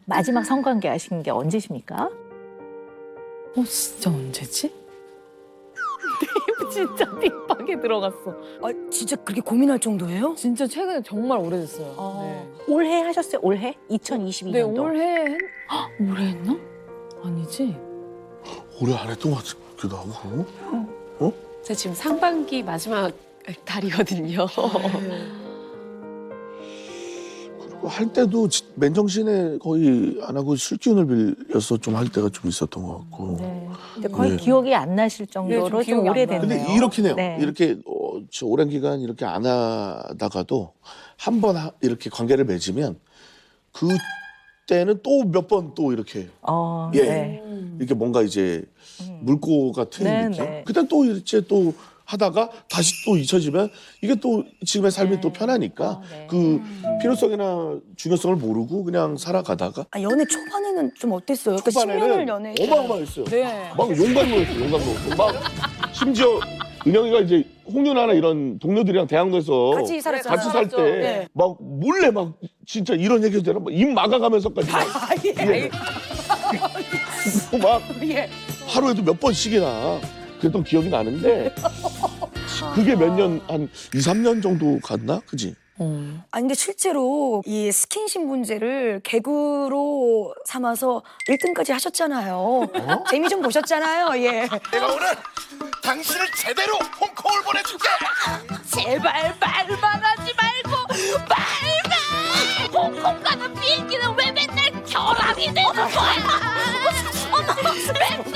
마지막 성관계 하신 게 언제십니까? 진짜 언제지? 진짜 딥하게 들어갔어. 아, 진짜 그렇게 고민할 정도예요? 진짜 최근에 정말 오래됐어요. 네. 올해 하셨어요? 올해? 2022년도. 네, 올해 올해 했나? 아니지. 올해 안 했던 것 같기도 하고. 저 지금 상반기 마지막 달이거든요. 그리고 할 때도 맨정신에 거의 안 하고 술기운을 빌려서 좀 할 때가 좀 있었던 것 같고. 네. 근데 거의 네. 기억이 안 나실 정도로 좀 좀 기억이 안 오래됐네요. 나요. 근데 이렇긴 해요. 네. 이렇게 저 오랜 기간 이렇게 안 하다가도 한 번 이렇게 관계를 맺으면 그때는 또 몇 번 또 이렇게 예. 네. 이렇게 뭔가 이제 물꼬가 트인 네, 느낌. 네. 그때 또 이제 또 하다가 다시 또 잊혀지면 이게 또 지금의 삶이 네. 또 편하니까 네. 그 필요성이나 중요성을 모르고 그냥 살아가다가 아, 연애 초반에는 좀 어땠어요? 그러니까 10년을 초반에는 연애. 어마어마했어요. 네. 막 용광로였어요. 용광로. 막 심지어 은영이가 이제 홍윤아나 이런 동료들이랑 대학로에서 같이 살았잖아요. 같이 살 때 막 네. 몰래 막 진짜 이런 얘기도 되나 막 입 막아가면서까지 막, 막 하루에도 몇 번씩이나 그랬던 기억이 나는데 그게 몇 년 한 2, 3년 정도 갔나? 그지? 아니 근데 실제로 이 스킨십 문제를 개그로 삼아서 1등까지 하셨잖아요. 재미 좀 보셨잖아요. 예. 내가 오늘 당신을 제대로 홍콩을 보내줄게. 제발 말만 하지 말고 말만! 홍콩 가는 비행기는 왜 맨날 결함이 되는 거야? 어머, 맨날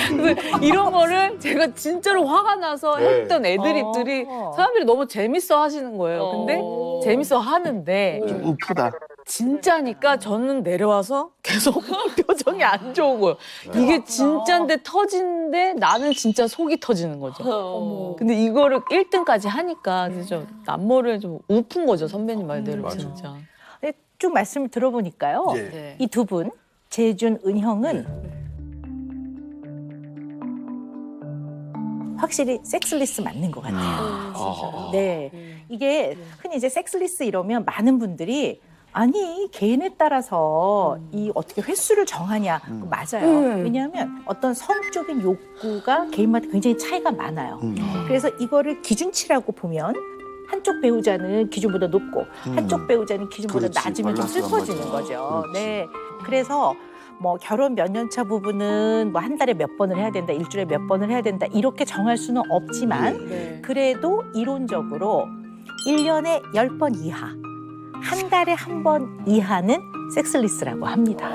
근데 이런 거를 제가 진짜로 화가 나서 네. 했던 애드립들이 사람들이 너무 재밌어 하시는 거예요. 근데 재밌어 하는데 좀 우프다. 진짜니까 저는 내려와서 계속 표정이 안 좋은 거예요. 이게 진짜인데 터진데 나는 진짜 속이 터지는 거죠. 근데 이거를 1등까지 하니까 진짜 남모를 좀 우픈 거죠, 선배님 말대로 맞아. 진짜. 근데 쭉 말씀을 들어보니까요. 예. 네. 이 두 분, 재준, 은형은 확실히 섹스리스 맞는 것 같아요. 아. 네. 이게 흔히 이제 섹스리스 이러면 많은 분들이 아니 개인에 따라서 이 어떻게 횟수를 정하냐 맞아요. 왜냐하면 어떤 성적인 욕구가 개인마다 굉장히 차이가 많아요. 그래서 이거를 기준치라고 보면 한쪽 배우자는 기준보다 높고 한쪽 배우자는 기준보다 그렇지, 낮으면 좀 밸런스가 슬퍼지는 맞아. 거죠. 그렇지. 네. 그래서 뭐 결혼 몇 년 차 부부는 뭐 한 달에 몇 번을 해야 된다, 일주일에 몇 번을 해야 된다 이렇게 정할 수는 없지만 네. 그래도 이론적으로 1년에 10번 이하, 한 달에 한 번 이하는 섹스리스라고 합니다.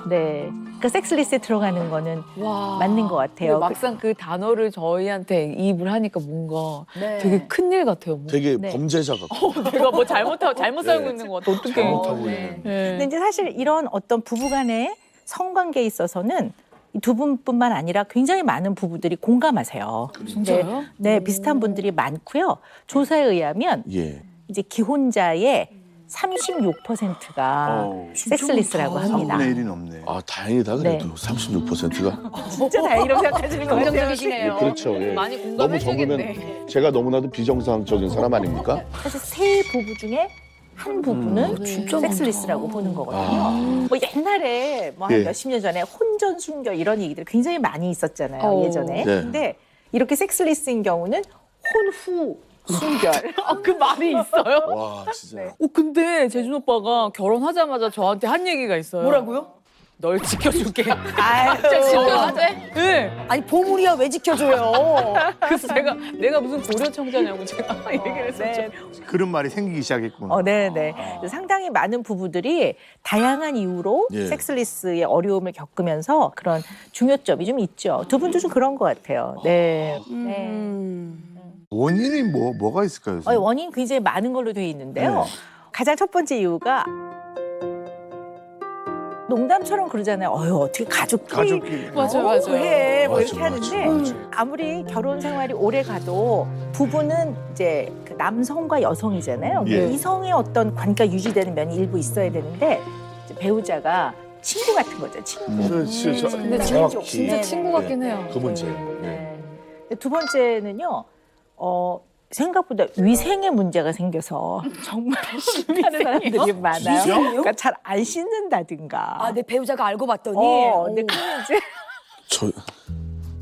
네. 그 섹스리스에 들어가는 거는 와. 맞는 것 근데 같아요. 막상 그 단어를 저희한테 이입을 하니까 뭔가 네. 되게 큰일 같아요. 뭐. 되게 네. 범죄자 같고. 내가 뭐 잘못 살고 있는 것 같아. 어떡해. 잘못하고 있는. 네. 근데 이제 사실 이런 어떤 부부간의 성관계에 있어서는 이 두 분뿐만 아니라 굉장히 많은 부부들이 공감하세요. 진짜요? 네, 비슷한 분들이 많고요. 조사에 의하면 예. 이제 기혼자의 36%가 섹스리스라고 합니다. 3분의 1이 넘네. 아 다행이다 네. 그래도 36%가. 진짜 다행이라고 생각하시는 것 같아요. 긍정적이시네요. 그렇죠. 예. 많이 너무 공감해주겠네. 적으면 제가 너무나도 비정상적인 사람 아닙니까? 사실 세 부부 중에 한 부부는 진짜 섹스리스라고 보는 거거든요. 아. 뭐 옛날에 뭐 한 예. 몇십 년 전에 혼전 순결 이런 얘기들이 굉장히 많이 있었잖아요. 예전에. 네. 근데 이렇게 섹스리스인 경우는 혼후 순결. 그 말이 있어요? 와 진짜. 근데 재준 오빠가 결혼하자마자 저한테 한 얘기가 있어요. 뭐라고요? 널 지켜줄게. 아유. 지켜줄게? 네. 아니 보물이야 왜 지켜줘요? 그래서 내가 무슨 고려청자냐고 제가 얘기를 했었죠. 네. 그런 말이 생기기 시작했구나. 네네. 상당히 많은 부부들이 다양한 이유로 예. 섹스리스의 어려움을 겪으면서 그런 중요점이 좀 있죠. 두 분도 좀 그런 것 같아요. 네. 네. 원인이 뭐가 있을까요? 선생님? 원인 굉장히 많은 걸로 되어 있는데요. 네. 가장 첫 번째 이유가 농담처럼 그러잖아요. 어떻게 가족끼리 맞아요. 해. 뭐 맞아, 이렇게 하는데 맞아. 아무리 결혼 생활이 오래 가도 부부는 이제 그 남성과 여성이잖아요. 예. 이성의 어떤 관계가 유지되는 면이 일부 있어야 되는데 이제 배우자가 친구 같은 거죠. 친구. 그렇지. 저, 근데 정확히. 진짜 친구 같긴 해요. 그 문제. 네. 두 번째는요. 생각보다 위생에 문제가 생겨서 정말 싫다는 사람들이 많아요. 그러니까 잘 안 씻는다든가. 아, 내 배우자가 알고 봤더니. 근데 그게 이제 저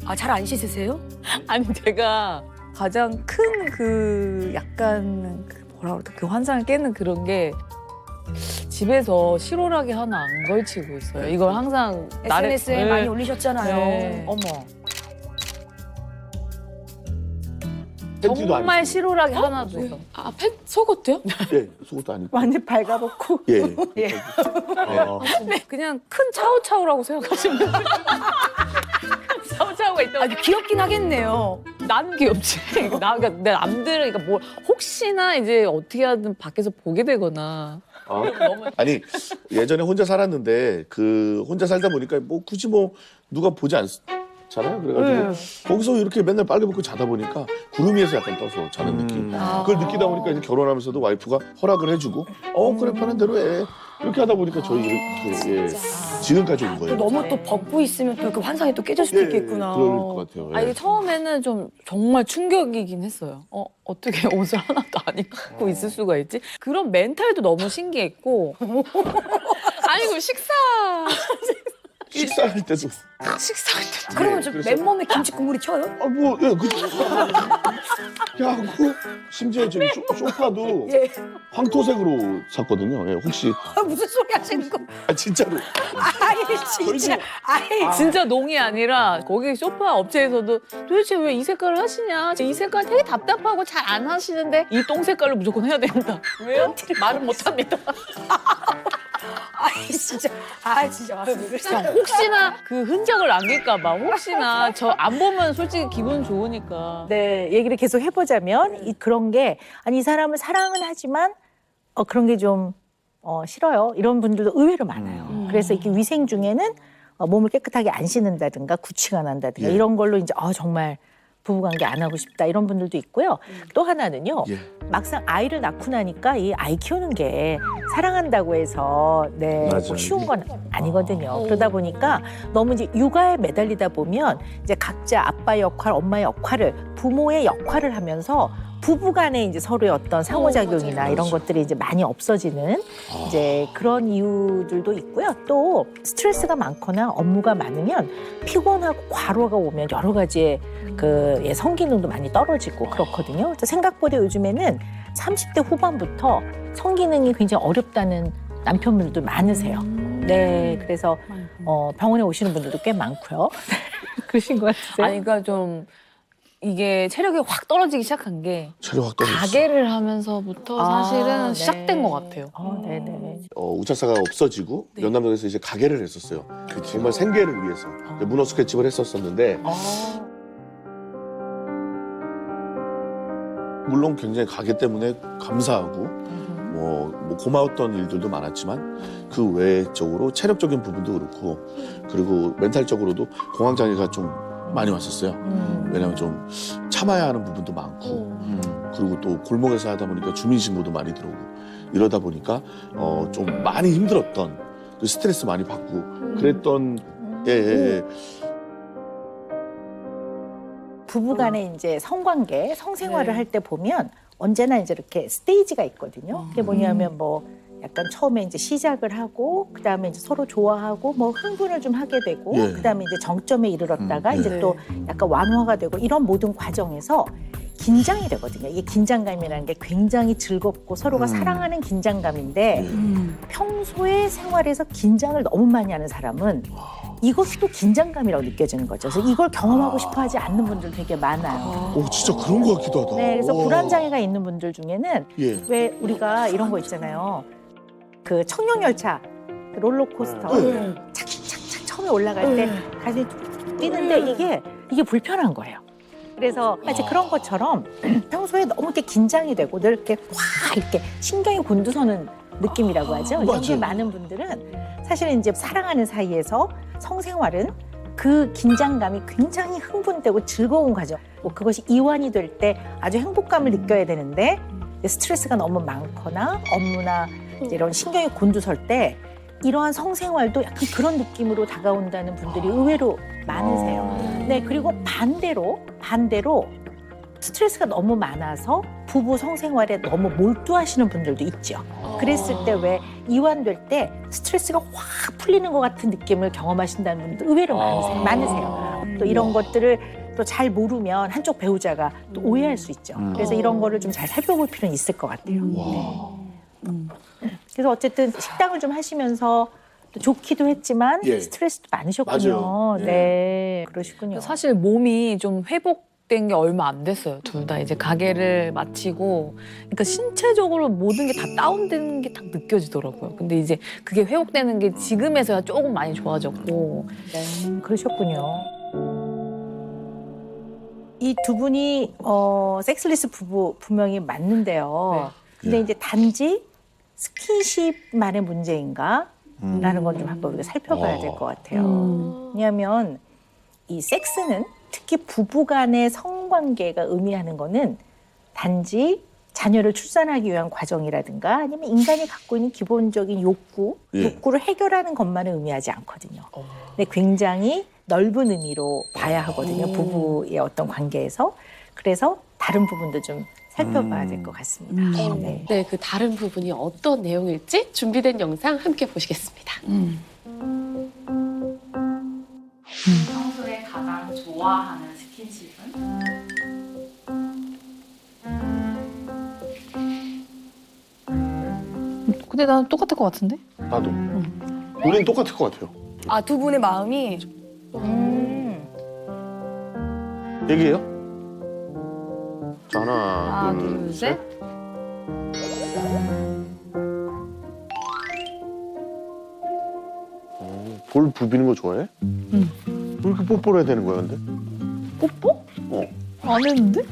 아, 잘 안 씻으세요? 아니 제가 가장 큰 그 약간 뭐라 그럴까 그 환상을 깨는 그런 게 집에서 실오라기 하나 안 걸치고 있어요. 이걸 항상 SNS에 네. 많이 올리셨잖아요. 네. 어머. 팬티도 정말 아니고. 실오라기 하나도 해요. 아, 속옷도요? 예, 속옷도 아니고. 완전 발가벗고. 예. 예. 그냥 큰 차오차오라고 생각하시면 돼요. 차오차오가 있다고. 아주 귀엽긴 하겠네요. 나는 귀엽지. 그러니까 내 남들은 그러니까 뭐 혹시나 이제 어떻게 하든 밖에서 보게 되거나. 아니 예전에 혼자 살았는데 그 혼자 살다 보니까 뭐 굳이 뭐 누가 보지 않잖아요. 그래가지고 거기서 이렇게 맨날 빨개 벗고 자다 보니까 구름 위에서 약간 떠서 자는 느낌. 그걸 느끼다 보니까 이제 결혼하면서도 와이프가 허락을 해주고 그래 편한 대로 해. 이렇게 하다 보니까 저희 이렇게 지금까지 온 또 거예요. 너무 또 벗고 있으면 또 그 환상이 또 깨질 수도 있겠구나. 그럴 것 같아요. 예. 아 이게 처음에는 좀 정말 충격이긴 했어요. 어떻게 옷을 하나도 안 입고 있을 수가 있지? 그런 멘탈도 너무 신기했고. 아니, 그 식사. 식사할 때도 식사할 때. 그러면 좀 그래서- 맨몸에 김치 국물이 튀어요? 야그 심지어 저기 소파도 예. 황토색으로 샀거든요. 예, 혹시 아, 무슨 소리 하시는 거? 진짜로 아이, 진짜. 아이, 진짜 농이 아니라 거기 소파 업체에서도 도대체 왜 이 색깔을 하시냐? 이 색깔 되게 답답하고 잘 안 하시는데 이 똥 색깔로 무조건 해야 된다. 왜요? 말은 못합니다. 아이, 진짜. 아, 진짜 맞습니다. 혹시나 그 흔적을 남길까 봐. 혹시나 저 안 보면 솔직히 기분 좋으니까. 네, 얘기를 계속 해보자면 그런 게 아니 이 사람을 사랑은 하지만 그런 게 좀 싫어요. 이런 분들도 의외로 많아요. 그래서 이렇게 위생 중에는 몸을 깨끗하게 안 씻는다든가 구취가 난다든가 예. 이런 걸로 이제 정말 부부관계 안 하고 싶다 이런 분들도 있고요. 또 하나는요. 예. 막상 아이를 낳고 나니까 이 아이 키우는 게 사랑한다고 해서 맞아요. 꼭 쉬운 건 아니거든요. 그러다 보니까 너무 이제 육아에 매달리다 보면 이제 각자 아빠 역할, 엄마의 역할을 부모의 역할을 하면서 부부간에 이제 서로의 어떤 상호작용이나 이런 것들이 이제 많이 없어지는 이제 그런 이유들도 있고요. 또 스트레스가 많거나 업무가 많으면 피곤하고 과로가 오면 여러 가지의 그 성기능도 많이 떨어지고 그렇거든요. 그래서 생각보다 요즘에는 30대 후반부터 성기능이 굉장히 어렵다는 남편분들도 많으세요. 네, 그래서 병원에 오시는 분들도 꽤 많고요. 그러신 것 같으세요? 아니 그러니까 좀 이게 체력이 확 떨어지기 시작한 게 체력 확 떨어졌어. 가게를 하면서부터 사실은 네. 시작된 것 같아요. 네네. 우차사가 없어지고 연남동에서 이제 가게를 했었어요. 정말 생계를 위해서 문어 스케치를 했었었는데 물론 굉장히 가게 때문에 감사하고 뭐 고마웠던 일들도 많았지만 그 외적으로 체력적인 부분도 그렇고 그리고 멘탈적으로도 공황장애가 좀 많이 왔었어요. 왜냐하면 좀 참아야 하는 부분도 많고 그리고 또 골목에서 하다 보니까 주민신고도 많이 들어오고 이러다 보니까 좀 많이 힘들었던 그 스트레스 많이 받고 그랬던 예. 부부간에 이제 성관계, 성생활을 할 때 보면 언제나 이제 이렇게 스테이지가 있거든요. 그게 뭐냐면 뭐 약간 처음에 이제 시작을 하고 그다음에 이제 서로 좋아하고 뭐 흥분을 좀 하게 되고 예. 그다음에 이제 정점에 이르렀다가 예. 이제 또 약간 완화가 되고 이런 모든 과정에서 긴장이 되거든요. 이게 긴장감이라는 게 굉장히 즐겁고 서로가 사랑하는 긴장감인데 평소에 생활에서 긴장을 너무 많이 하는 사람은 이것이 또 긴장감이라고 느껴지는 거죠. 그래서 이걸 경험하고 싶어 하지 않는 분들 되게 많아요. 오 진짜 그런 것 같기도 하다. 네, 그래서 와. 불안장애가 있는 분들 중에는 예. 왜 우리가 이런 거 있잖아요. 그 청룡열차, 그 롤러코스터 착착착 처음에 올라갈 때 가슴이 툭툭 뛰는데 이게 불편한 거예요. 그래서 마치 그런 것처럼 평소에 너무 이렇게 긴장이 되고 늘 이렇게 확 이렇게 신경이 곤두서는 느낌이라고 하죠. 이런 게 맞아요. 많은 분들은 사실은 이제 사랑하는 사이에서 성생활은 그 긴장감이 굉장히 흥분되고 즐거운 과정. 뭐 그것이 이완이 될 때 아주 행복감을 느껴야 되는데 스트레스가 너무 많거나 업무나 이제 이런 신경이 곤두설 때 이러한 성생활도 약간 그런 느낌으로 다가온다는 분들이 의외로 많으세요. 네, 그리고 반대로 스트레스가 너무 많아서 부부 성생활에 너무 몰두하시는 분들도 있죠. 그랬을 때 왜 이완될 때 스트레스가 확 풀리는 것 같은 느낌을 경험하신다는 분도 의외로 많으세요. 또 이런 것들을 또 잘 모르면 한쪽 배우자가 또 오해할 수 있죠. 그래서 이런 거를 좀 잘 살펴볼 필요는 있을 것 같아요. 네. 그래서 어쨌든 식당을 좀 하시면서 또 좋기도 했지만 예. 스트레스도 많으셨군요. 맞아요. 예. 네, 그러시군요. 사실 몸이 좀 회복된 게 얼마 안 됐어요. 둘 다 이제 가게를 마치고, 그러니까 신체적으로 모든 게 다 다운되는 게 딱 느껴지더라고요. 근데 이제 그게 회복되는 게 지금에서야 조금 많이 좋아졌고. 그러셨군요. 이 두 분이 섹스리스 부부 분명히 맞는데요. 근데 이제 단지 스킨십만의 문제인가? 라는 건 좀 한번 우리가 살펴봐야 될 것 같아요. 왜냐하면 이 섹스는 특히 부부 간의 성관계가 의미하는 거는 단지 자녀를 출산하기 위한 과정이라든가 아니면 인간이 갖고 있는 기본적인 욕구를 해결하는 것만을 의미하지 않거든요. 근데 굉장히 넓은 의미로 봐야 하거든요. 부부의 어떤 관계에서. 그래서 다른 부분도 좀 살펴봐야 될 것 같습니다. 네. 네, 그 다른 부분이 어떤 내용일지 준비된 영상 함께 보시겠습니다. 평소에 가장 좋아하는 스킨십은? 근데 나는 똑같을 것 같은데? 나도. 우린 똑같을 것 같아요. 아, 두 분의 마음이 얘기해요? 자, 하나, 하나, 둘, 셋. 볼 부비는 거 좋아해? 왜 이렇게 뽀뽀를 해야 되는 거야, 근데? 뽀뽀? 어. 안 했는데?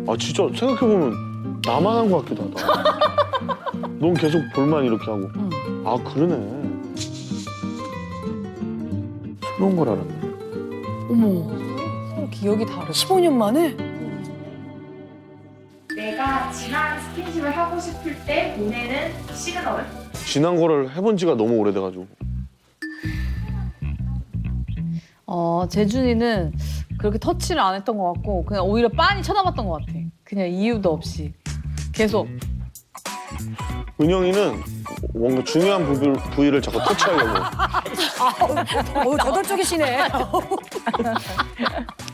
아, 진짜 생각해보면 나만 한 것 같기도 하다. 넌 계속 볼만 이렇게 하고. 아, 그러네. 그런 걸 알았네. 어머, 기억이 다르다. 15년 만에? 내가 진한 스킨십을 하고 싶을 때 보내는 시그널? 지난 거를 해본 지가 너무 오래돼가지고. 재준이는 그렇게 터치를 안 했던 것 같고 그냥 오히려 빤히 쳐다봤던 것 같아. 그냥 이유도 없이 계속. 은영이는 뭔가 중요한 부위를 자꾸 터치하려고. 저돌적이시네.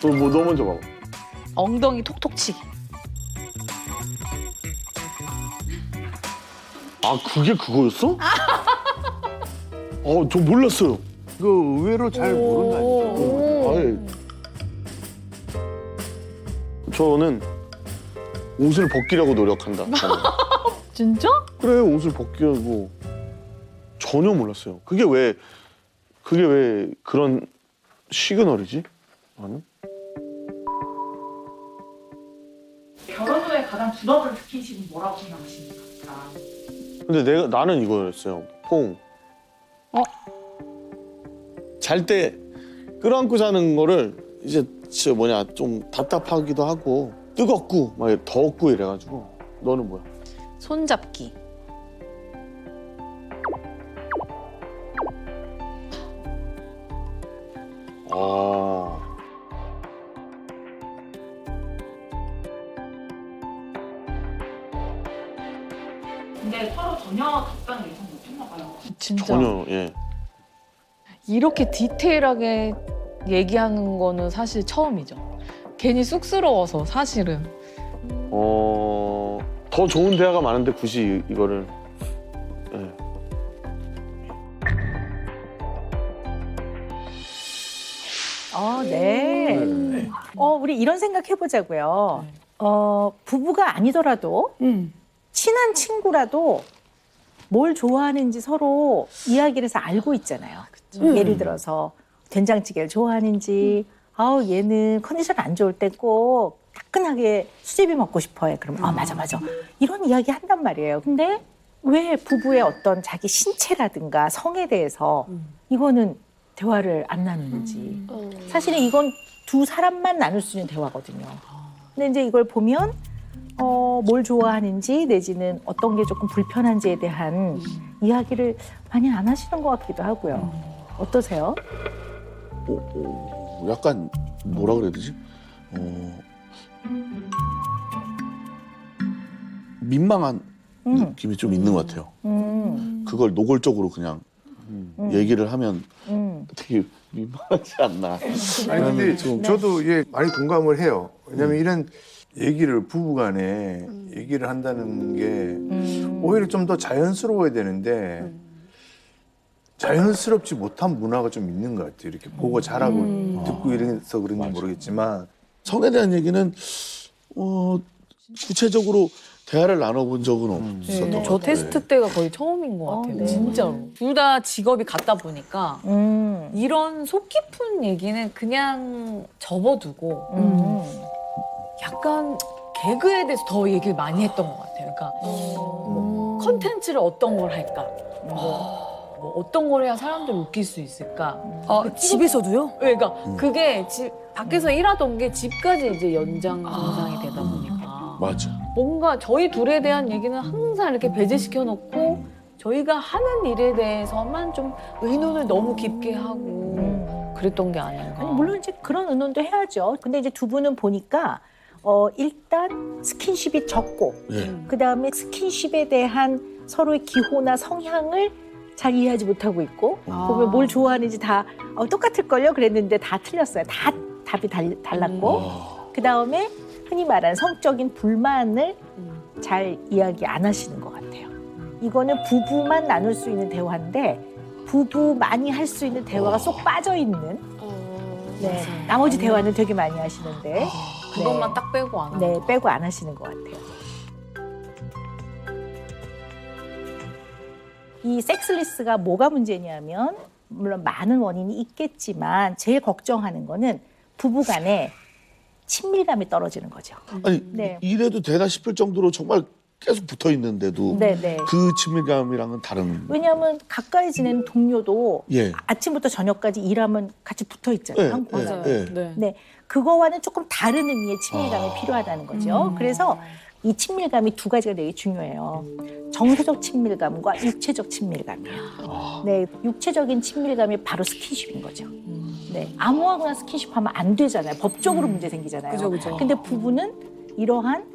너 먼저 봐봐. 엉덩이 톡톡 치기. 아, 그게 그거였어? 저 몰랐어요. 이거 의외로 잘 모른다니까. 아예. 저는 옷을 벗기려고 노력한다. 저는. 진짜? 그래, 옷을 벗기려고. 전혀 몰랐어요. 그게 왜 그런 시그널이지? 나는? 결혼 후에 가장 부담을 스킨십은 뭐라고 생각하십니까? 근데 나는 이거였어요. 퐁. 잘 때 끌어안고 자는 거를 이제 좀 답답하기도 하고 뜨겁고 막 더웠고 이래가지고. 너는 뭐야? 손잡기. 아. 근데 서로 전혀 답변을 예상 못했나 봐요. 진짜. 전혀, 예. 이렇게 디테일하게 얘기하는 거는 사실 처음이죠. 괜히 쑥스러워서 사실은. 더 좋은 대화가 많은데 굳이 이거를. 예. 네. 우리 이런 생각 해보자고요. 부부가 아니더라도 친한 친구라도 뭘 좋아하는지 서로 이야기를 해서 알고 있잖아요. 예를 들어서 된장찌개를 좋아하는지, 얘는 컨디션 안 좋을 때 꼭 따끈하게 수제비 먹고 싶어 해. 그러면 맞아. 이런 이야기 한단 말이에요. 근데 왜 부부의 어떤 자기 신체라든가 성에 대해서 이거는 대화를 안 나누는지. 사실은 이건 두 사람만 나눌 수 있는 대화거든요. 근데 이제 이걸 보면 뭘 좋아하는지 내지는 어떤 게 조금 불편한지에 대한 이야기를 많이 안 하시는 것 같기도 하고요. 어떠세요? 약간 뭐라 그래야 되지? 민망한 느낌이 좀 있는 것 같아요. 그걸 노골적으로 그냥 얘기를 하면 되게 민망하지 않나. 아니 근데 좀 저도 예 많이 공감을 해요. 왜냐면 이런 얘기를 부부간에 얘기를 한다는 게 오히려 좀 더 자연스러워야 되는데 자연스럽지 못한 문화가 좀 있는 것 같아요. 이렇게 보고 자라고 듣고 이래서 그런지 모르겠지만 성에 대한 얘기는 구체적으로 대화를 나눠본 적은 없었던 것 같아요. 저 테스트 때가 거의 처음인 것 같아요. 네. 진짜로. 둘 다 직업이 같다 보니까 이런 속 깊은 얘기는 그냥 접어두고 약간 개그에 대해서 더 얘기를 많이 했던 것 같아요. 그러니까 뭐 컨텐츠를 어떤 걸 할까? 뭐 어떤 걸 해야 사람들을 웃길 수 있을까? 집에서도요? 그러니까 그게 밖에서 일하던 게 집까지 이제 연장선상이 되다 보니까 맞아. 뭔가 저희 둘에 대한 얘기는 항상 이렇게 배제시켜 놓고 저희가 하는 일에 대해서만 좀 의논을 너무 깊게 하고 그랬던 게 아닌가. 아니, 물론 이제 그런 의논도 해야죠. 근데 이제 두 분은 보니까 일단 스킨십이 적고 그다음에 스킨십에 대한 서로의 기호나 성향을 잘 이해하지 못하고 있고 보면 뭘 좋아하는지 다 똑같을걸요 그랬는데 다 틀렸어요. 다 답이 달랐고 그다음에 흔히 말하는 성적인 불만을 잘 이야기 안 하시는 것 같아요. 이거는 부부만 나눌 수 있는 대화인데 부부만이 할 수 있는 대화가 쏙 빠져있는 네, 나머지 대화는 되게 많이 하시는데 그것만 딱 빼고 안 하고. 네, 빼고 안 하시는 것 같아요. 이 섹스리스가 뭐가 문제냐면 물론 많은 원인이 있겠지만 제일 걱정하는 거는 부부간에 친밀감이 떨어지는 거죠. 아니 네. 이래도 되나 싶을 정도로 정말 계속 붙어 있는데도 네네. 그 친밀감이랑은 다른. 왜냐하면 가까이 지내는 동료도 예. 아침부터 저녁까지 일하면 같이 붙어 있잖아요. 예, 항상. 예. 네. 네, 그거와는 조금 다른 의미의 친밀감이 필요하다는 거죠. 그래서 이 친밀감이 두 가지가 되게 중요해요. 정서적 친밀감과 육체적 친밀감이에요. 네, 육체적인 친밀감이 바로 스킨십인 거죠. 네, 아무하거나 스킨십하면 안 되잖아요. 법적으로 문제 생기잖아요. 그죠, 그죠. 근데 부부는 이러한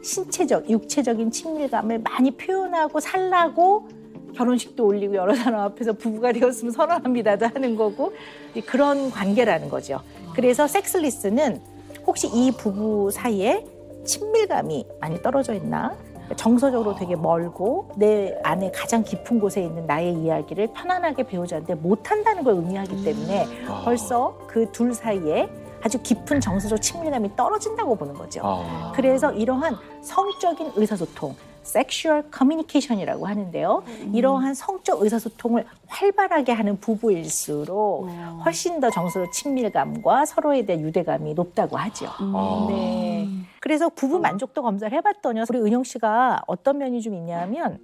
신체적, 육체적인 친밀감을 많이 표현하고 살라고 결혼식도 올리고 여러 사람 앞에서 부부가 되었으면 선언합니다도 하는 거고 그런 관계라는 거죠. 그래서 섹스리스는 혹시 이 부부 사이에 친밀감이 많이 떨어져 있나? 정서적으로 되게 멀고 내 안에 가장 깊은 곳에 있는 나의 이야기를 편안하게 배우자한테 못한다는 걸 의미하기 때문에 벌써 그 둘 사이에 아주 깊은 정서적 친밀감이 떨어진다고 보는 거죠. 그래서 이러한 성적인 의사소통, 섹슈얼 커뮤니케이션이라고 하는데요. 이러한 성적 의사소통을 활발하게 하는 부부일수록 훨씬 더 정서적 친밀감과 서로에 대한 유대감이 높다고 하죠. 네. 그래서 부부 만족도 검사를 해봤더니 우리 은영 씨가 어떤 면이 좀 있냐면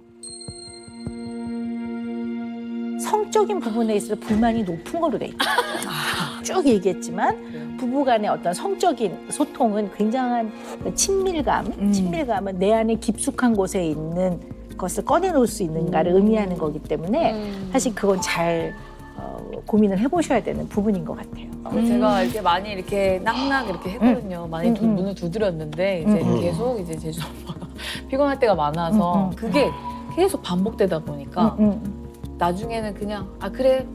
성적인 부분에 있어서 불만이 높은 걸로 돼 있다. 쭉 얘기했지만 부부간의 어떤 성적인 소통은 굉장한 친밀감은 내 안에 깊숙한 곳에 있는 것을 꺼내놓을 수 있는가를 의미하는 거기 때문에 사실 그건 잘 고민을 해보셔야 되는 부분인 것 같아요. 제가 이렇게 많이 이렇게 낙낙 이렇게 했거든요. 많이 문을 두드렸는데 이제 계속 이제 제주 엄마가 피곤할 때가 많아서 그게 계속 반복되다 보니까 나중에는 그냥 그래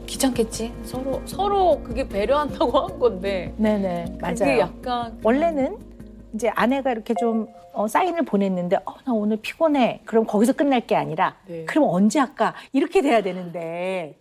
귀찮겠지 서로 그게 배려한다고 한 건데 네네 맞아요. 그게 약간 원래는 이제 아내가 이렇게 좀 사인을 보냈는데 나 오늘 피곤해. 그럼 거기서 끝날 게 아니라 네. 그럼 언제 할까? 이렇게 돼야 되는데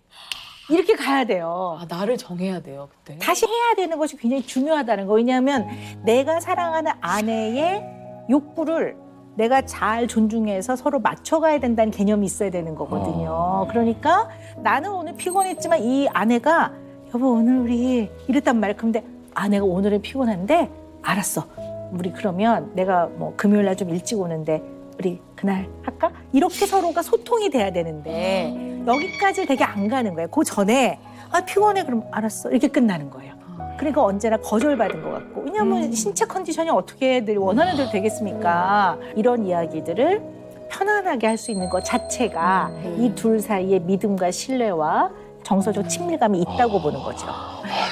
이렇게 가야 돼요. 나를 정해야 돼요 그때. 다시 해야 되는 것이 굉장히 중요하다는 거. 왜냐하면 내가 사랑하는 아내의 욕구를 내가 잘 존중해서 서로 맞춰가야 된다는 개념이 있어야 되는 거거든요. 그러니까 나는 오늘 피곤했지만 이 아내가 여보 오늘 우리 이랬단 말이야. 근데 아내가 오늘은 피곤한데 알았어. 우리 그러면 내가 뭐 금요일 날 좀 일찍 오는데 우리 그날 할까? 이렇게 서로가 소통이 돼야 되는데 여기까지 되게 안 가는 거예요. 그 전에 피곤해 그럼 알았어 이렇게 끝나는 거예요. 그러니까 언제나 거절받은 것 같고 왜냐하면 신체 컨디션이 어떻게 늘 원하는 대로 되겠습니까? 이런 이야기들을 편안하게 할 수 있는 것 자체가 이 둘 사이의 믿음과 신뢰와 정서적 친밀감이 있다고 보는 거죠.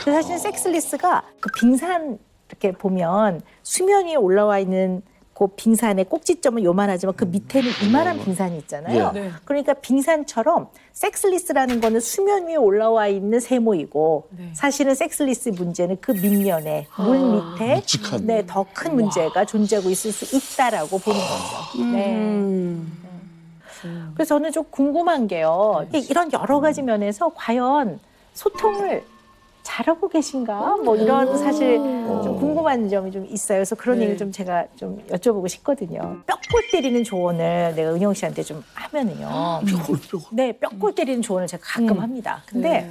그래서 사실 섹슬리스가 그 빙산 이렇게 보면 수면 위에 올라와 있는 그 빙산의 꼭지점은 요만하지만 그 밑에는 이만한 빙산이 있잖아요. 네. 그러니까 빙산처럼 섹슬리스라는 거는 수면 위에 올라와 있는 세모이고 네. 사실은 섹슬리스 문제는 그 밑면에 물 밑에 묵직한. 네, 더 큰 문제가 존재하고 있을 수 있다라고 보는 거죠. 네. 그래서 저는 좀 궁금한 게요. 이런 여러 가지 면에서 과연 소통을 잘하고 계신가? 뭐 이런 사실 좀 궁금한 점이 좀 있어요. 그래서 그런 얘기를 좀 제가 좀 여쭤보고 싶거든요. 뼈골 때리는 조언을 내가 은영 씨한테 좀 하면은요. 네, 뼈골 때리는 조언을 제가 가끔 합니다. 근데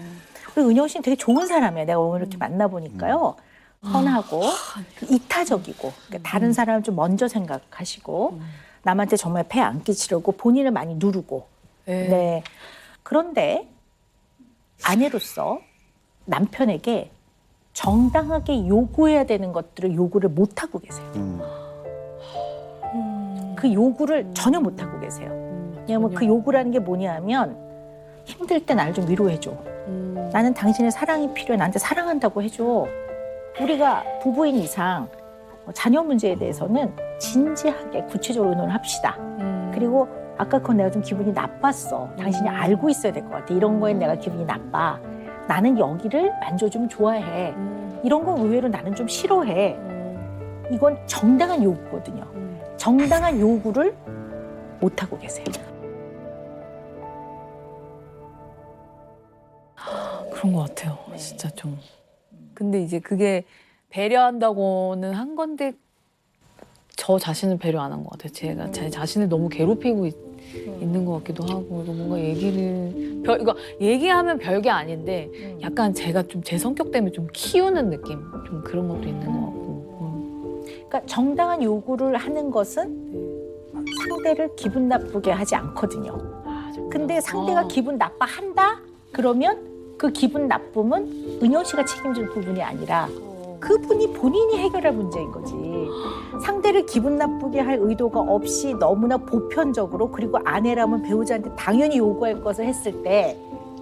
우리 은영 씨는 되게 좋은 사람이에요. 내가 오늘 이렇게 만나보니까요. 선하고 이타적이고 그러니까 다른 사람을 좀 먼저 생각하시고 남한테 정말 폐 안 끼치려고 본인을 많이 누르고 네. 그런데 아내로서 남편에게 정당하게 요구해야 되는 것들을 요구를 못 하고 계세요. 그 요구를 전혀 못 하고 계세요. 왜냐하면 그 요구라는 게 뭐냐면 힘들 때 날 좀 위로해줘. 나는 당신의 사랑이 필요해. 나한테 사랑한다고 해줘. 우리가 부부인 이상 자녀 문제에 대해서는 진지하게 구체적으로 의논을 합시다. 그리고 아까 그건 내가 좀 기분이 나빴어. 당신이 알고 있어야 될 것 같아. 이런 거엔 내가 기분이 나빠. 나는 여기를 만져주면 좋아해. 이런 건 의외로 나는 좀 싫어해. 이건 정당한 요구거든요. 정당한 요구를 못하고 계세요. 그런 것 같아요. 진짜 좀. 근데 이제 그게 배려한다고는 한 건데 저 자신을 배려 안 한 것 같아요. 제가 제 자신을 너무 괴롭히고 있는 것 같기도 하고 또 뭔가 얘기를 이거 얘기하면 별게 아닌데 약간 제가 좀 제 성격 때문에 좀 키우는 느낌 좀 그런 것도 있는 것 같고. 그러니까 정당한 요구를 하는 것은 상대를 기분 나쁘게 하지 않거든요. 근데 상대가 기분 나빠한다? 그러면 그 기분 나쁨은 은영 씨가 책임질 부분이 아니라 그분이 본인이 해결할 문제인 거지. 상대를 기분 나쁘게 할 의도가 없이 너무나 보편적으로 그리고 아내라면 배우자한테 당연히 요구할 것을 했을 때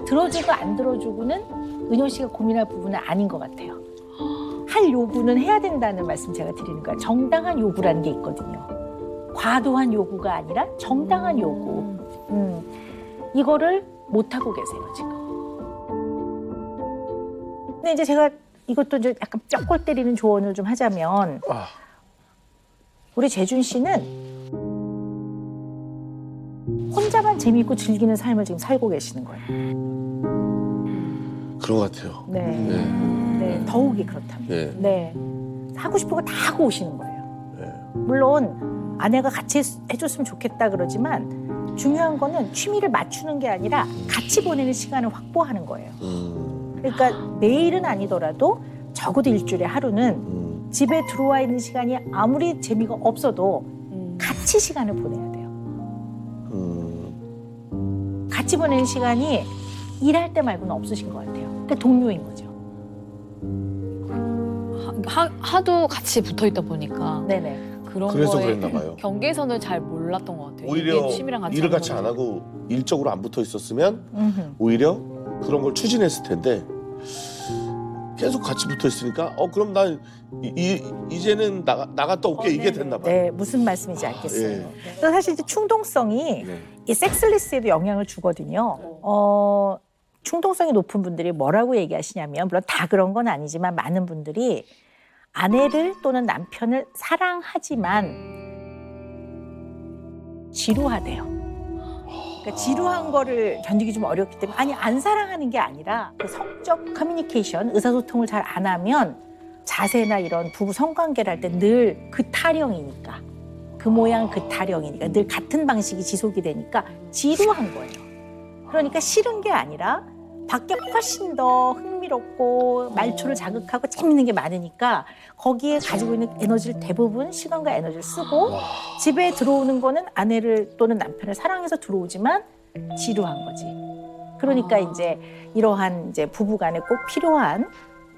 들어주고 안 들어주고는 은영 씨가 고민할 부분은 아닌 것 같아요. 할 요구는 해야 된다는 말씀 제가 드리는 거예요. 정당한 요구라는 게 있거든요. 과도한 요구가 아니라 정당한 요구. 이거를 못하고 계세요, 지금. 근데 이제 제가 이것도 이제 약간 뼈골 때리는 조언을 좀 하자면 우리 재준 씨는 혼자만 재미있고 즐기는 삶을 지금 살고 계시는 거예요. 그런 것 같아요. 네. 네. 네. 더욱이 그렇답니다. 네. 네. 하고 싶은 거 다 하고 오시는 거예요. 네. 물론 아내가 같이 해줬으면 좋겠다 그러지만 중요한 거는 취미를 맞추는 게 아니라 같이 보내는 시간을 확보하는 거예요. 그러니까 매일은 아니더라도 적어도 일주일에 하루는 집에 들어와 있는 시간이 아무리 재미가 없어도 같이 시간을 보내야 돼요. 같이 보내는 시간이 일할 때 말고는 없으신 것 같아요. 그러니까 동료인 거죠. 하도 같이 붙어 있다 보니까 네네. 그런 그래서 거에 그랬나 봐요. 경계선을 잘 몰랐던 것 같아요. 오히려 이게 취미랑 같이 일을 하는 같이 안 거지. 하고 일적으로 안 붙어 있었으면 오히려 그런 걸 추진했을 텐데 계속 같이 붙어 있으니까 그럼 난 이제는 나갔다 올게 이게 됐나 봐요. 네, 무슨 말씀인지 알겠어요. 예. 네. 그래서 사실 이제 충동성이 네. 이 섹슬리스에도 영향을 주거든요. 충동성이 높은 분들이 뭐라고 얘기하시냐면 물론 다 그런 건 아니지만 많은 분들이 아내를 또는 남편을 사랑하지만 지루하대요. 그러니까 지루한 거를 견디기 좀 어렵기 때문에 아니 안 사랑하는 게 아니라 그 성적 커뮤니케이션, 의사소통을 잘 안 하면 자세나 이런 부부 성관계를 할 때 늘 그 타령이니까 그 모양 그 타령이니까 늘 같은 방식이 지속이 되니까 지루한 거예요. 그러니까 싫은 게 아니라 밖에 훨씬 더 흥미롭고 말초를 자극하고 재밌는 게 많으니까 거기에 가지고 있는 에너지를 대부분 시간과 에너지를 쓰고 집에 들어오는 거는 아내를 또는 남편을 사랑해서 들어오지만 지루한 거지. 그러니까 이제 이러한 이제 부부간에 꼭 필요한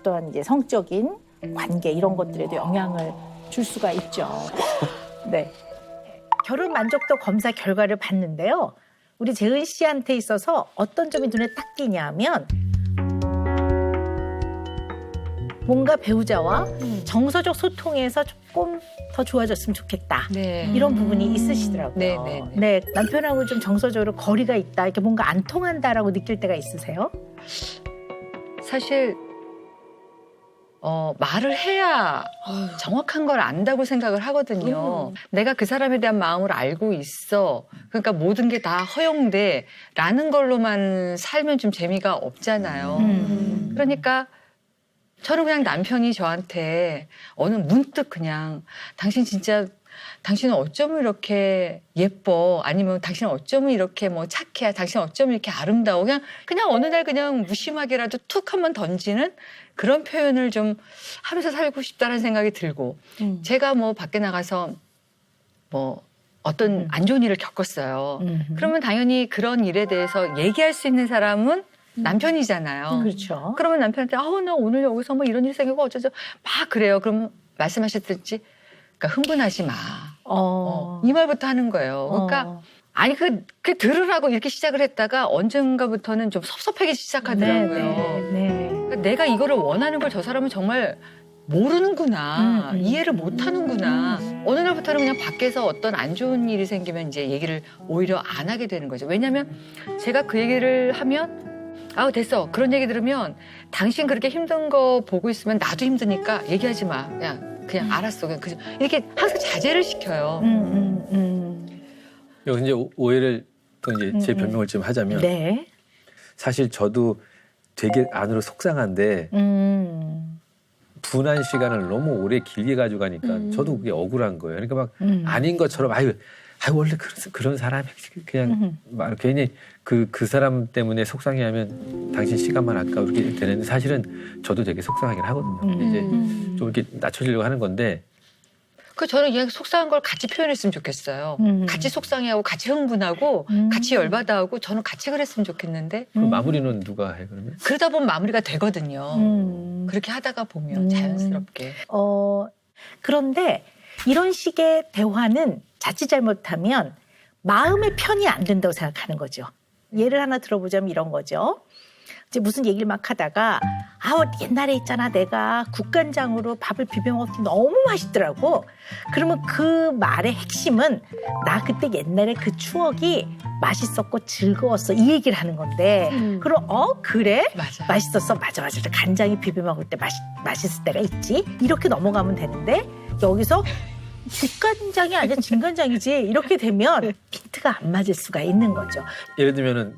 또한 이제 성적인 관계 이런 것들에도 영향을 줄 수가 있죠. 네. 결혼 만족도 검사 결과를 봤는데요. 우리 재은 씨한테 있어서 어떤 점이 눈에 딱 띄냐면 뭔가 배우자와 정서적 소통에서 조금 더 좋아졌으면 좋겠다. 네. 이런 부분이 있으시더라고요. 네, 네, 네, 남편하고 좀 정서적으로 거리가 있다. 이렇게 뭔가 안 통한다라고 느낄 때가 있으세요? 사실 말을 해야 정확한 걸 안다고 생각을 하거든요. 내가 그 사람에 대한 마음을 알고 있어. 그러니까 모든 게 다 허용돼라는 걸로만 살면 좀 재미가 없잖아요. 그러니까 저는 그냥 남편이 저한테 어느 문득 그냥 당신은 어쩌면 이렇게 예뻐, 아니면 당신은 어쩌면 이렇게 뭐 착해, 당신은 어쩌면 이렇게 아름다워, 그냥 어느 날 그냥 무심하게라도 툭 한번 던지는 그런 표현을 좀 하면서 살고 싶다는 생각이 들고, 제가 뭐 밖에 나가서 뭐 어떤 안 좋은 일을 겪었어요. 그러면 당연히 그런 일에 대해서 얘기할 수 있는 사람은 남편이잖아요. 그렇죠. 그러면 남편한테 나 오늘 여기서 뭐 이런 일 생기고 어쩌죠 막 그래요. 그럼 말씀하셨듯이 그러니까 흥분하지 마. 이 말부터 하는 거예요. 그러니까 아니 그 들으라고 이렇게 시작을 했다가 언젠가부터는 좀 섭섭하게 시작하더라고요. 그러니까 내가 이거를 원하는 걸 저 사람은 정말 모르는구나, 이해를 못하는구나. 어느 날부터는 그냥 밖에서 어떤 안 좋은 일이 생기면 이제 얘기를 오히려 안 하게 되는 거죠. 왜냐하면 제가 그 얘기를 하면 됐어. 그런 얘기 들으면 당신 그렇게 힘든 거 보고 있으면 나도 힘드니까 얘기하지 마. 그냥 알았어. 그냥 이렇게 항상 자제를 시켜요. 여기 이제 오해를 또 이제 제 변명을 좀 하자면 네. 사실 저도 되게 안으로 속상한데 분한 시간을 너무 오래 길게 가져가니까 저도 그게 억울한 거예요. 그러니까 막 아닌 것처럼 아유 원래 그런 사람이 그냥 막 괜히 그 사람 때문에 속상해하면 당신 시간만 아까우게 되는데 사실은 저도 되게 속상하긴 하거든요. 이제 좀 이렇게 낮춰지려고 하는 건데. 저는 그냥 속상한 걸 같이 표현했으면 좋겠어요. 같이 속상해하고 같이 흥분하고 같이 열받아하고 저는 같이 그랬으면 좋겠는데. 그럼 마무리는 누가 해 그러면? 그러다 보면 마무리가 되거든요. 그렇게 하다가 보면 자연스럽게. 그런데 이런 식의 대화는 자칫 잘못하면 마음의 편이 안 된다고 생각하는 거죠. 예를 하나 들어보자면 이런 거죠. 이제 무슨 얘기를 막 하다가 옛날에 있잖아 내가 국간장으로 밥을 비벼 먹었더니 너무 맛있더라고. 그러면 그 말의 핵심은 나 그때 옛날에 그 추억이 맛있었고 즐거웠어 이 얘기를 하는 건데 그럼 그래? 맞아. 맛있었어. 맞아. 간장이 비벼 먹을 때 맛있을 때가 있지. 이렇게 넘어가면 되는데 여기서 국간장이 아니라 진간장이지 이렇게 되면 힌트가 안 맞을 수가 있는 거죠. 예를 들면은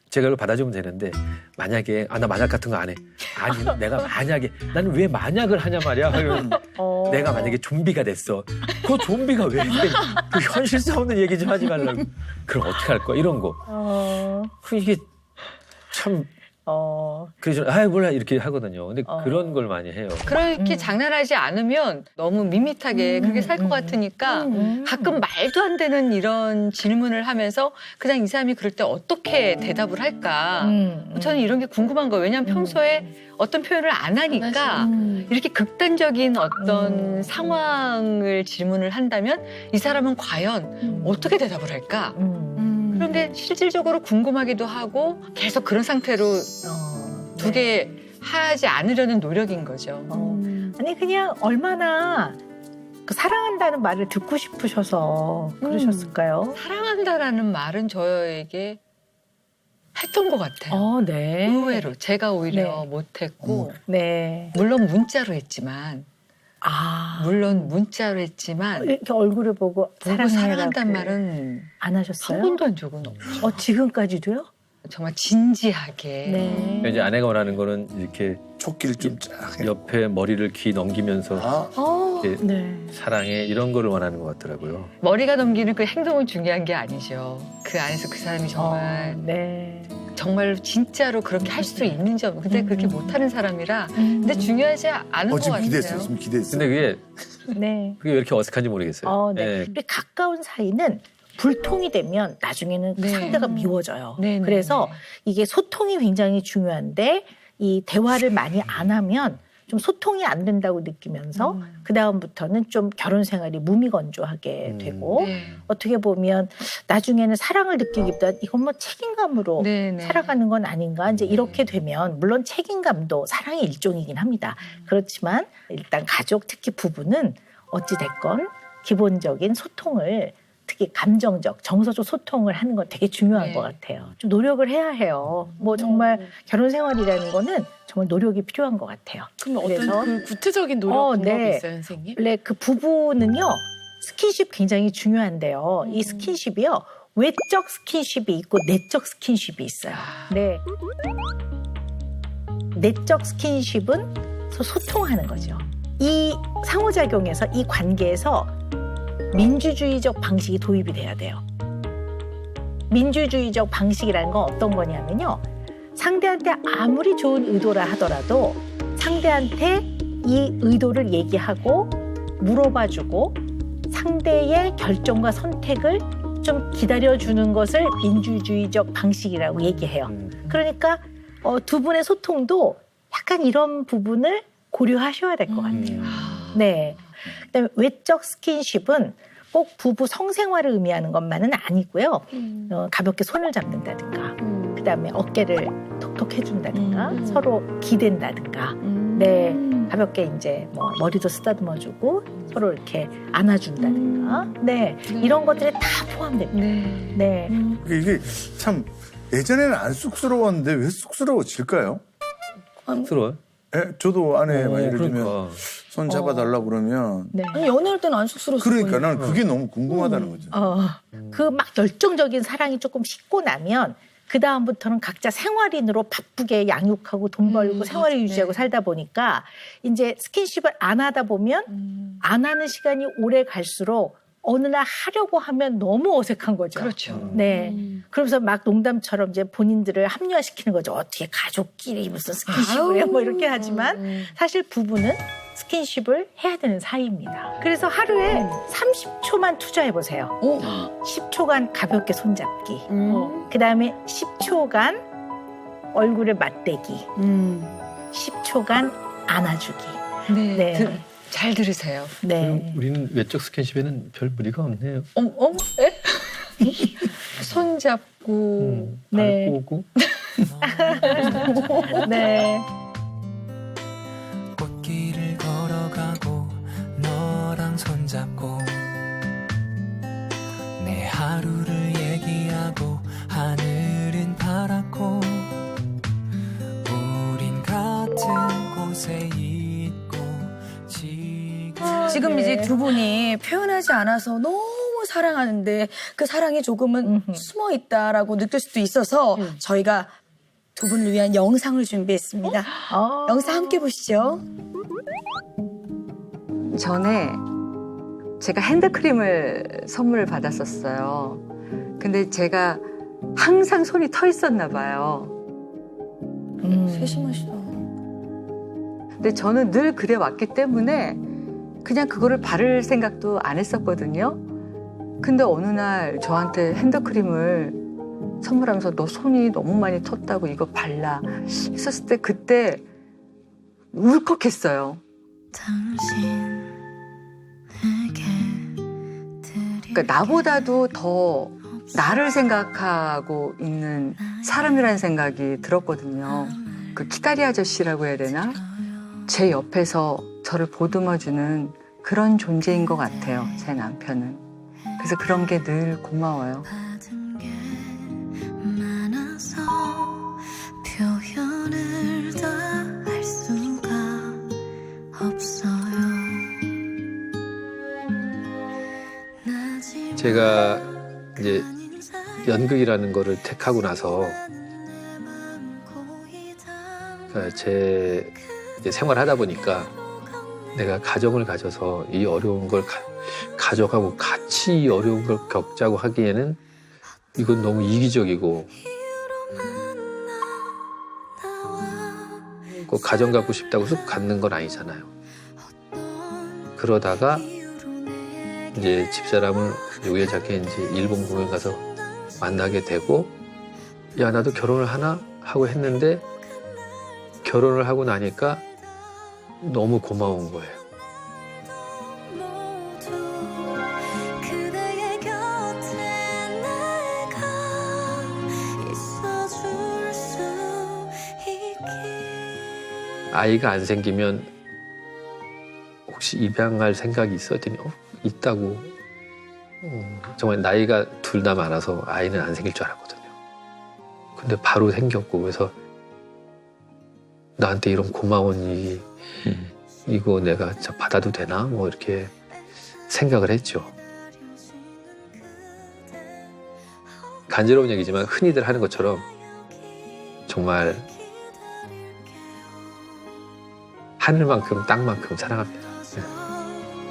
제가 그걸 받아주면 되는데 만약에 나 만약 같은 거 안 해. 아니 내가 만약에 나는 왜 만약을 하냐 말이야. 내가 만약에 좀비가 됐어. 그 좀비가 왜 이래? 그 현실성 없는 얘기 좀 하지 말라고. 그럼 어떻게 할 거야 이런 거. 이게 참. 그래서 몰라 이렇게 하거든요. 근데 그런 걸 많이 해요. 그렇게 장난하지 않으면 너무 밋밋하게 그렇게 살 것 같으니까 가끔 말도 안 되는 이런 질문을 하면서 그냥 이 사람이 그럴 때 어떻게 대답을 할까. 저는 이런 게 궁금한 거예요. 왜냐하면 평소에 어떤 표현을 안 하니까 이렇게 극단적인 어떤 상황을 질문을 한다면 이 사람은 과연 어떻게 대답을 할까. 그런데 실질적으로 궁금하기도 하고 계속 그런 상태로 두게 하지 않으려는 노력인 거죠. 아니 그냥 얼마나 사랑한다는 말을 듣고 싶으셔서 그러셨을까요? 사랑한다라는 말은 저에게 했던 것 같아요. 네. 의외로 제가 오히려 못했고 물론 문자로 했지만 이렇게 얼굴을 보고 사랑한다는 말은 안 하셨어요? 한 번도 한 적은 없죠. 지금까지도요? 정말 진지하게. 이제 아내가 원하는 거는 이렇게 촉기를 좀 쫙. 옆에 머리를 귀 넘기면서 이렇게 사랑해 이런 거를 원하는 것 같더라고요. 머리가 넘기는 그 행동은 중요한 게 아니죠. 그 안에서 그 사람이 정말 진짜로 그렇게 할 수 있는지 없는지. 근데 그렇게 못하는 사람이라. 근데 중요하지 않은 것 같아요. 지금 기대했어요. 근데 그게 왜 이렇게 어색한지 모르겠어요. 우리 가까운 사이는 불통이 되면 나중에는 상대가 미워져요. 그래서 이게 소통이 굉장히 중요한데 이 대화를 많이 안 하면 좀 소통이 안 된다고 느끼면서 그 다음부터는 좀 결혼 생활이 무미건조하게 되고 어떻게 보면 나중에는 사랑을 느끼기보다 이건 뭐 책임감으로 살아가는 건 아닌가 이제 이렇게 되면 물론 책임감도 사랑의 일종이긴 합니다. 그렇지만 일단 가족 특히 부부는 어찌 됐건 기본적인 소통을 특히 감정적, 정서적 소통을 하는 건 되게 중요한 것 같아요. 좀 노력을 해야 해요. 뭐 정말 결혼 생활이라는 거는 정말 노력이 필요한 것 같아요. 그럼 그래서 어떤 그 구체적인 노력 방법이 있어요, 선생님? 원래 그 부부는요, 스킨십 굉장히 중요한데요. 이 스킨십이요, 외적 스킨십이 있고 내적 스킨십이 있어요. 네. 내적 스킨십은 소통하는 거죠. 이 상호작용에서 이 관계에서 민주주의적 방식이 도입이 돼야 돼요. 민주주의적 방식이라는 건 어떤 거냐면요. 상대한테 아무리 좋은 의도라 하더라도 상대한테 이 의도를 얘기하고 물어봐주고 상대의 결정과 선택을 좀 기다려주는 것을 민주주의적 방식이라고 얘기해요. 그러니까 두 분의 소통도 약간 이런 부분을 고려하셔야 될 것 같아요. 네. 그다음에 외적 스킨십은 꼭 부부 성생활을 의미하는 것만은 아니고요. 가볍게 손을 잡는다든가, 그다음에 어깨를 톡톡 해준다든가, 서로 기댄다든가, 네, 가볍게 이제 뭐 머리도 쓰다듬어주고 서로 이렇게 안아준다든가, 네, 이런 것들이 다 포함됩니다. 네. 이게 참 예전에는 안 쑥스러웠는데 왜 쑥스러워질까요? 쑥스러워요? 예, 저도 아내 막 예를 들면 그러니까. 손 잡아달라고 그러면 네. 아니, 연애할 때는 안 쑥스러웠어요. 그러니까 나는 그게 너무 궁금하다는 거죠. 그 막 열정적인 사랑이 조금 식고 나면 그 다음부터는 각자 생활인으로 바쁘게 양육하고 돈 벌고 생활을 유지하고 살다 보니까 이제 스킨십을 안 하다 보면 안 하는 시간이 오래 갈수록 어느 날 하려고 하면 너무 어색한 거죠. 그렇죠. 네. 그러면서 막 농담처럼 이제 본인들을 합리화시키는 거죠. 어떻게 가족끼리 무슨 스킨십을 해? 뭐 이렇게 하지만 사실 부부는 스킨십을 해야 되는 사이입니다. 그래서 하루에 30초만 투자해 보세요. 10초간 가볍게 손잡기. 그 다음에 10초간 얼굴을 맞대기. 10초간 안아주기. 네. 네. 잘 들으세요. 네. 우리는 외적 스킨십에는 별 무리가 없네요. 손 잡고 네. 발 꼬고. 네. 꽃길을 걸어가고 너랑 손잡고 내 하루를 얘기하고 하늘은 파랗고 우린 같은 곳에 있고 지금 이제 두 분이 표현하지 않아서 너무 사랑하는데 그 사랑이 조금은 숨어 있다라고 느낄 수도 있어서 저희가 두 분을 위한 영상을 준비했습니다. 영상 함께 보시죠. 전에 제가 핸드크림을 선물을 받았었어요. 근데 제가 항상 손이 터 있었나 봐요. 세심하시다. 근데 저는 늘 그래 왔기 때문에 그냥 그거를 바를 생각도 안 했었거든요. 근데 어느 날 저한테 핸드크림을 선물하면서 너 손이 너무 많이 텄다고 이거 발라 했었을 때 그때 울컥했어요. 그러니까 나보다도 더 나를 생각하고 있는 사람이라는 생각이 들었거든요. 그 키다리 아저씨라고 해야 되나? 제 옆에서 저를 보듬어주는 그런 존재인 것 같아요, 제 남편은. 그래서 그런 게 늘 고마워요. 표현을 다 할 수가 없어요. 제가 이제 연극이라는 거를 택하고 나서 그러니까 제 이제 생활하다 보니까 내가 가정을 가져서 이 어려운 걸 가져가고 같이 이 어려운 걸 겪자고 하기에는 이건 너무 이기적이고 꼭 가정 갖고 싶다고 쑥 갖는 건 아니잖아요. 그러다가 이제 집사람을 우연찮게 이제 일본 공연 가서 만나게 되고 야 나도 결혼을 하나 하고 했는데 결혼을 하고 나니까 너무 고마운 거예요. 모두 그대의 곁에 내가 있어줄 수 있길. 아이가 안 생기면 혹시 입양할 생각이 있어? 했더니 있다고. 정말 나이가 둘 다 많아서 아이는 안 생길 줄 알았거든요. 근데 바로 생겼고 그래서 나한테 이런 고마운 일이 이거 내가 진짜 받아도 되나? 뭐 이렇게 생각을 했죠. 간지러운 얘기지만 흔히들 하는 것처럼 정말 하늘만큼 땅만큼 사랑합니다. 네.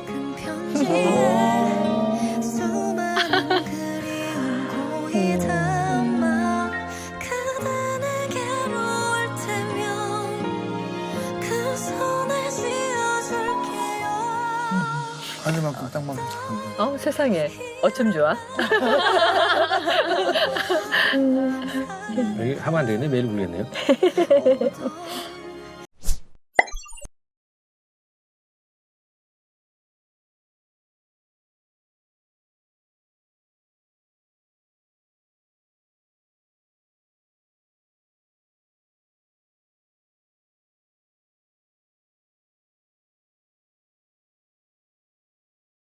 큰 편지에 수많은 그리운 고이 담아 그대 내게로 올 테면 그 손을 쥐어줄게요. 하늘만큼 땅만큼 사랑해. 세상에 어쩜 좋아. 하면 안 되겠네. 매일 부르겠네요.